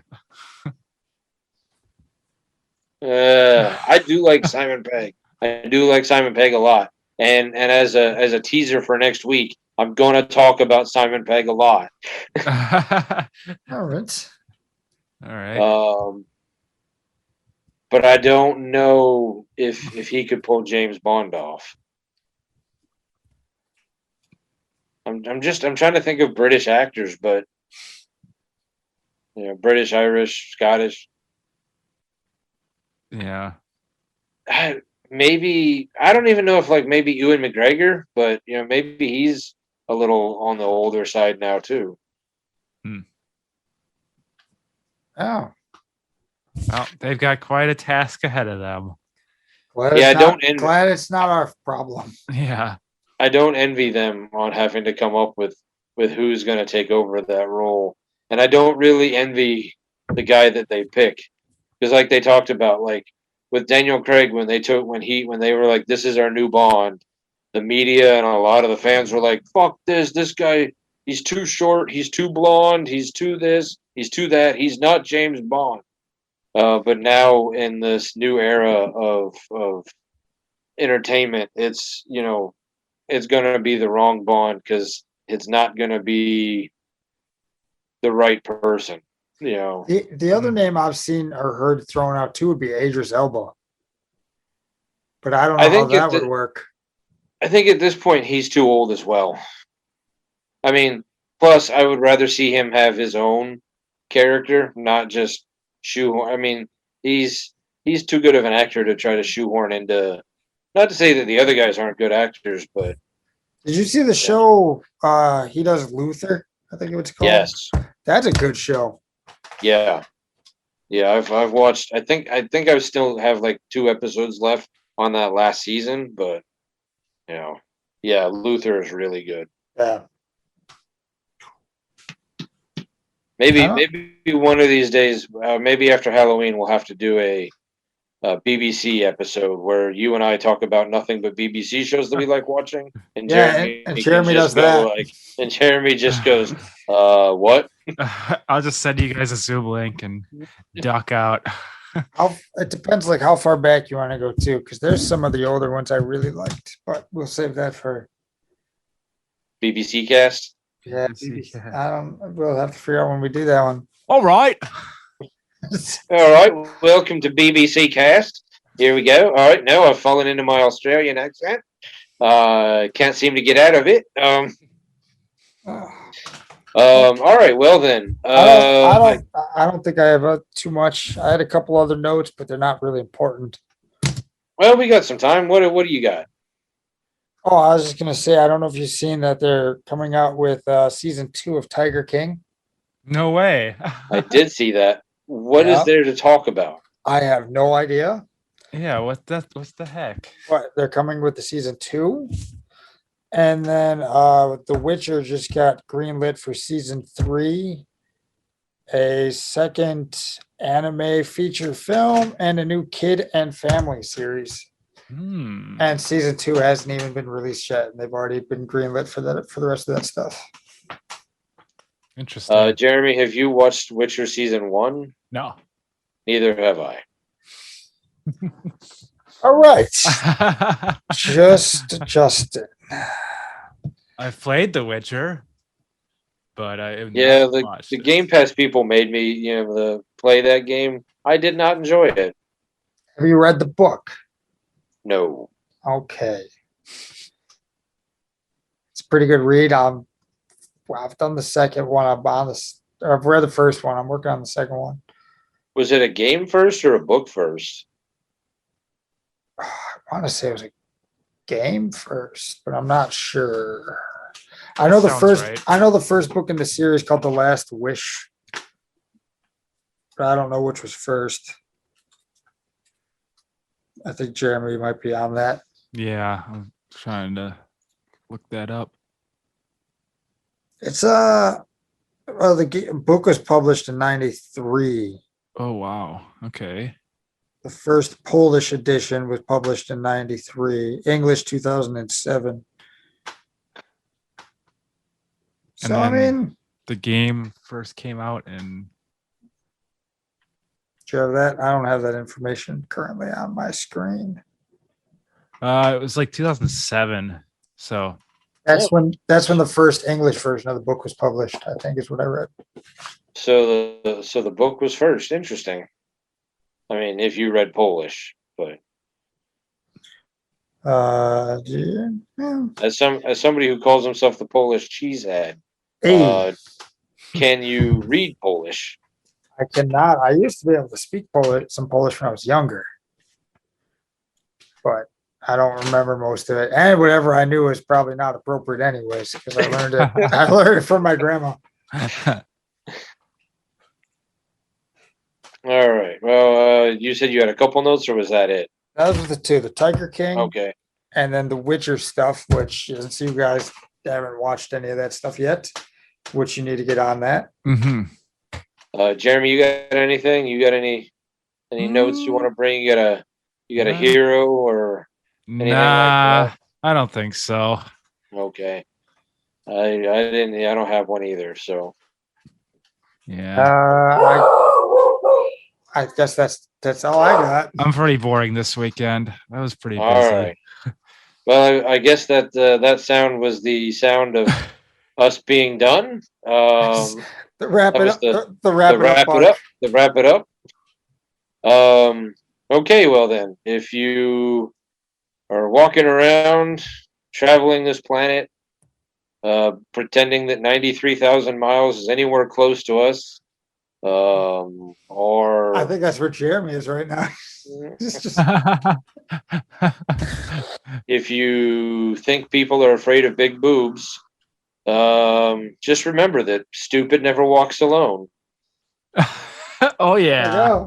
I do like Simon Pegg. I do like Simon Pegg a lot. And as a teaser for next week, I'm going to talk about Simon Pegg a lot. All right. But I don't know if he could pull James Bond off. I'm trying to think of British actors, but British, Irish, Scottish. Yeah. maybe I don't even know if like maybe Ewan McGregor, but maybe he's a little on the older side now too. Oh, well, they've got quite a task ahead of them. Glad it's not our problem. Yeah, I don't envy them on having to come up with who's going to take over that role, and I don't really envy the guy that they pick because, like they talked about, like with Daniel Craig when they were like, "This is our new Bond," the media and a lot of the fans were like, "Fuck this guy, he's too short, he's too blonde, he's too this, he's too that, he's not James Bond." But now in this new era of entertainment, it's it's going to be the wrong Bond because it's not going to be the right person. The other name I've seen or heard thrown out too would be Idris Elba, but I don't know how that would work. I think at this point he's too old as well. I mean, plus I would rather see him have his own character, not just shoehorn. I mean, he's too good of an actor to try to shoehorn into. Not to say that the other guys aren't good actors, but did you see the show he does, Luther? I think it was called. Yes, that's a good show. Yeah, I've watched. I think I still have like 2 episodes left on that last season, but yeah, Luther is really good. Yeah. Maybe one of these days, maybe after Halloween, we'll have to do a BBC episode where you and I talk about nothing but BBC shows that we like watching, and Jeremy does that. and Jeremy just goes, "What?" I'll just send you guys a Zoom link and duck out. It depends, like how far back you want to go too, because there's some of the older ones I really liked, but we'll save that for BBC Cast. Yeah, we'll have to figure out when we do that one. All right. All right. Welcome to BBC Cast. Here we go. All right. Now I've fallen into my Australian accent. Can't seem to get out of it. All right. Well then. I don't think I have too much. I had a couple other notes, but they're not really important. Well, we got some time. What do you got? Oh, I was just gonna say, I don't know if you've seen that they're coming out with season 2 of Tiger King. No way. I did see that. What is there to talk about? I have no idea. Yeah, what's the heck? But they're coming with the season 2. And then The Witcher just got greenlit for season 3, a second anime feature film, and a new kid and family series. And season 2 hasn't even been released yet, and they've already been greenlit for the rest of that stuff. Interesting. Jeremy, have you watched Witcher season 1? No. Neither have I. All right. Just Justin. I've played The Witcher, but the Game Pass people made me play that game. I did not enjoy it. Have you read the book? No. Okay. It's a pretty good read. I've done the second one. I've read the first one. I'm working on the second one. Was it a game first or a book first? I want to say it was a game first, but I'm not sure. I know the first book in the series called The Last Wish, but I don't know which was first. I think Jeremy might be on that. Yeah, I'm trying to look that up. It's the book was published in 1993. Oh wow. Okay. The first Polish edition was published in 1993. English 2007. So I mean, the game first came out in. Do you have that? I don't have that information currently on my screen. It was like 2007. So that's when the first English version of the book was published, I think is what I read. So the book was first. Interesting. I mean, if you read Polish, but as somebody who calls himself the Polish cheesehead, can you read Polish? I cannot. I used to be able to speak some Polish when I was younger. but I don't remember most of it. And whatever I knew was probably not appropriate anyways, because I learned it. I learned it from my grandma. All right. Well, you said you had a couple notes, or was that it? Those were the two: the Tiger King, Okay. and then the Witcher stuff. Which since you guys haven't watched any of that stuff yet, which you need to get on that. Jeremy, you got anything? You got any notes you want to bring? You got a hero or anything like that? I don't think so. Okay. I didn't. I don't have one either. So. Yeah. I guess that's all I got. I'm pretty boring this weekend. I was pretty busy. All right. Well, I guess that that sound was the sound of us being done. The wrap it up. The wrap it up. Okay, well then, if you are walking around, traveling this planet, pretending that 93,000 miles is anywhere close to us, or I think that's where Jeremy is right now. If you think people are afraid of big boobs, just remember that stupid never walks alone. Oh yeah.